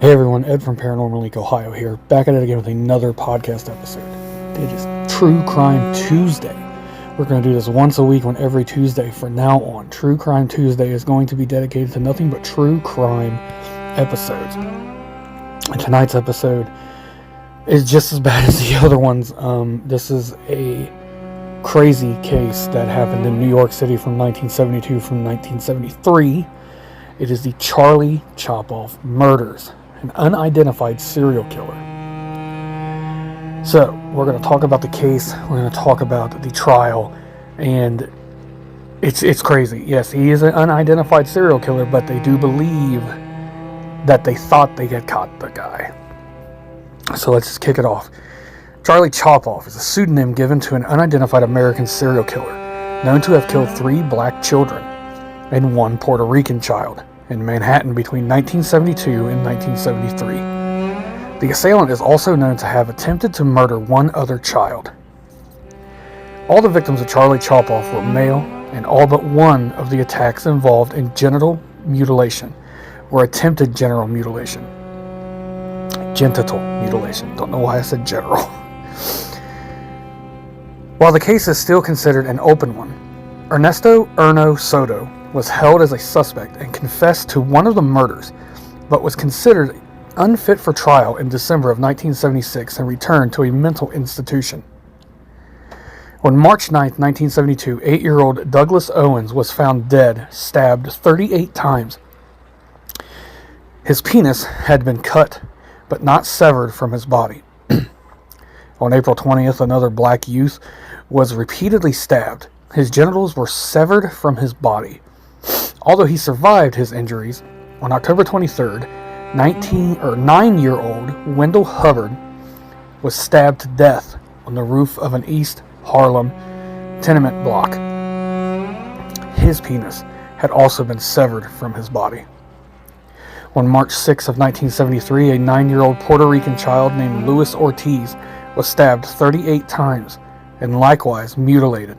Hey everyone, Ed from Paranormal Leak, Ohio here, back at it again with another podcast episode. It is True Crime Tuesday. We're going to do this once a week on every Tuesday from now on. True Crime Tuesday is going to be dedicated to nothing but true crime episodes. And tonight's episode is just as bad as the other ones. This is a crazy case that happened in New York City from 1972 from 1973. It is the Charlie Chop-Off murders. An unidentified serial killer. So, we're going to talk about the case, we're going to talk about the trial, and it's crazy. Yes, he is an unidentified serial killer, but they do believe that they thought they had caught the guy. So let's just kick it off. Charlie Chop-Off is a pseudonym given to an unidentified American serial killer, known to have killed 3 black children and 1 Puerto Rican child in Manhattan between 1972 and 1973. The assailant is also known to have attempted to murder 1 other child. All the victims of Charlie Chop-Off were male, and all but 1 of the attacks involved in genital mutilation, or attempted genital mutilation. Genital mutilation. Don't know why I said general. While the case is still considered an open one, Ernesto "Erno" Soto was held as a suspect and confessed to 1 of the murders, but was considered unfit for trial in December of 1976 and returned to a mental institution. On March 9, 1972, 8-year-old Douglas Owens was found dead, stabbed 38 times. His penis had been cut, but not severed from his body. On April 20th, another black youth was repeatedly stabbed. His genitals were severed from his body. Although he survived his injuries, on October 23rd, 9-year-old Wendell Hubbard was stabbed to death on the roof of an East Harlem tenement block. His penis had also been severed from his body. On March 6 of 1973, a 9-year-old Puerto Rican child named Luis Ortiz was stabbed 38 times and likewise mutilated.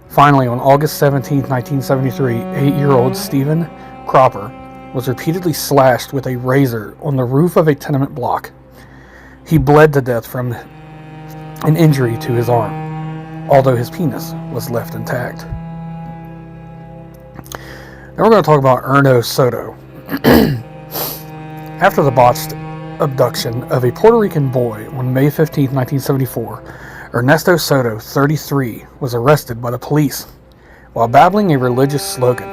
Finally, on August 17, 1973, 8-year-old Stephen Cropper was repeatedly slashed with a razor on the roof of a tenement block. He bled to death from an injury to his arm, although his penis was left intact. Now we're going to talk about Erno Soto. After the botched abduction of a Puerto Rican boy on May 15, 1974, Ernesto Soto, 33, was arrested by the police while babbling a religious slogan.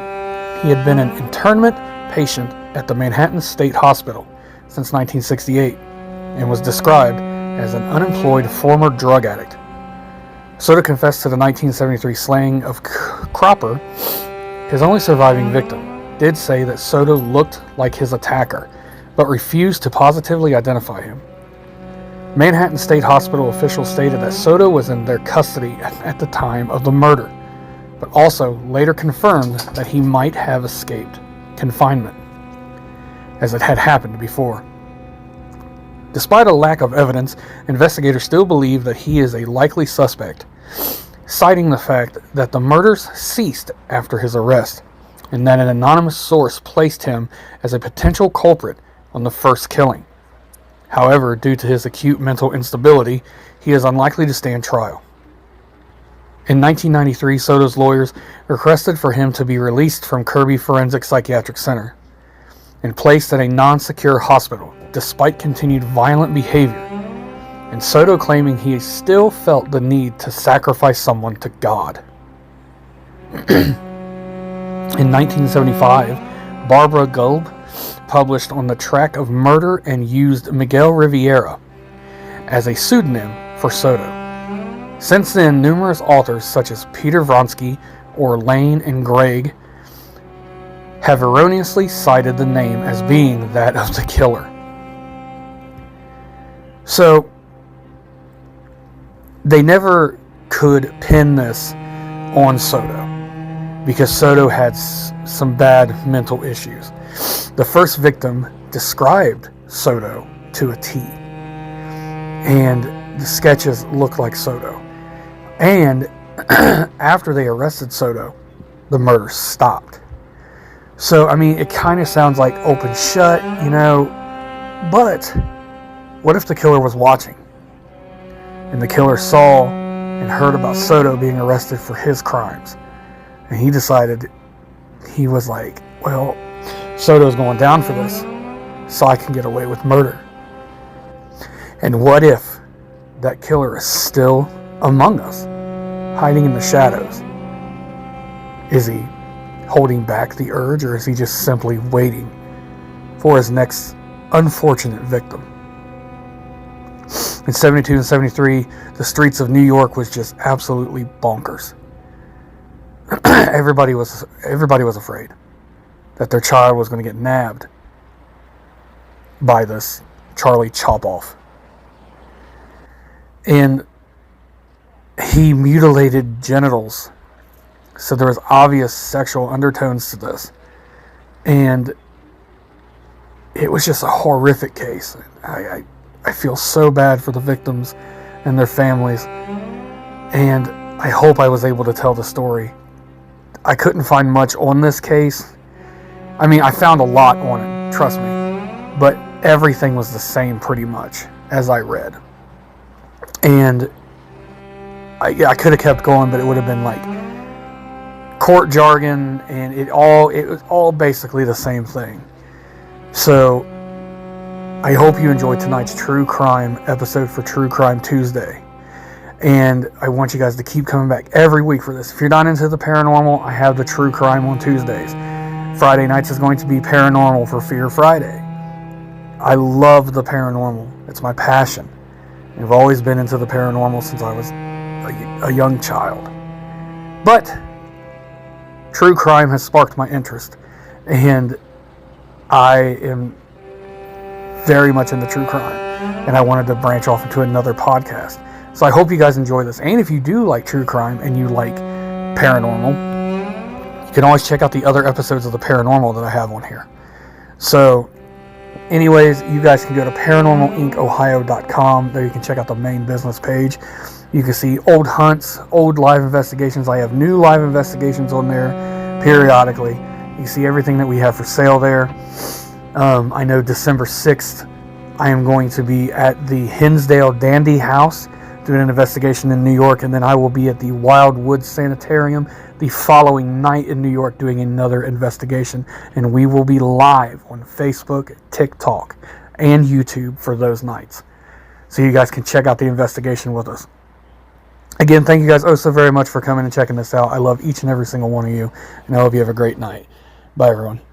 He had been an internment patient at the Manhattan State Hospital since 1968 and was described as an unemployed former drug addict. Soto confessed to the 1973 slaying of Cropper. His only surviving victim did say that Soto looked like his attacker, but refused to positively identify him. Manhattan State Hospital officials stated that Soto was in their custody at the time of the murder, but also later confirmed that he might have escaped confinement, as it had happened before. Despite a lack of evidence, investigators still believe that he is a likely suspect, citing the fact that the murders ceased after his arrest, and that an anonymous source placed him as a potential culprit on the first killing. However, due to his acute mental instability, he is unlikely to stand trial. In 1993, Soto's lawyers requested for him to be released from Kirby Forensic Psychiatric Center and placed at a non-secure hospital, despite continued violent behavior, and Soto claiming he still felt the need to sacrifice someone to God. In 1975, Barbara Gulb published On the Track of Murder and used Miguel Riviera as a pseudonym for Soto. Since then, numerous authors such as Peter Vronsky or Lane and Gregg have erroneously cited the name as being that of the killer. So, they never could pin this on Soto because Soto had some bad mental issues. The first victim described Soto to a T, and the sketches looked like Soto. And after they arrested Soto, the murder stopped. So, I mean, it kind of sounds like open shut, you know. But what if the killer was watching? And the killer saw and heard about Soto being arrested for his crimes. And he decided, he was like, well, Soto's going down for this, so I can get away with murder. And what if that killer is still among us, hiding in the shadows? Is he holding back the urge, or is he just simply waiting for his next unfortunate victim? In 72 and 73, the streets of New York was just absolutely bonkers. Everybody was afraid that their child was going to get nabbed by this Charlie Chop-Off. And he mutilated genitals, so there was obvious sexual undertones to this. And it was just a horrific case. I feel so bad for the victims and their families, and I hope I was able to tell the story. I couldn't find much on this case. I mean, I found a lot on it, trust me, but everything was the same pretty much as I read. And I could have kept going, but it would have been like court jargon, and it was all basically the same thing. So I hope you enjoyed tonight's True Crime episode for True Crime Tuesday. And I want you guys to keep coming back every week for this. If you're not into the paranormal, I have the True Crime on Tuesdays. Friday nights is going to be Paranormal for Fear Friday. I love the paranormal. It's my passion. I've always been into the paranormal since I was a young child. But true crime has sparked my interest, and I am very much into true crime, and I wanted to branch off into another podcast. So I hope you guys enjoy this. And if you do like true crime and you like paranormal, you can always check out the other episodes of the paranormal that I have on here. So anyways, you guys can go to paranormalincohio.com. There you can check out the main business page. You can see old hunts, old live investigations. I have new live investigations on there periodically. You can see everything that we have for sale there. I know December 6th, I am going to be at the Hinsdale Dandy House doing an investigation in New York, and then I will be at the Wildwood Sanitarium the following night in New York doing another investigation, and we will be live on Facebook, TikTok, and YouTube for those nights. So you guys can check out the investigation with us. Again, thank you guys oh so very much for coming and checking this out. I love each and every single one of you, and I hope you have a great night. Bye, everyone.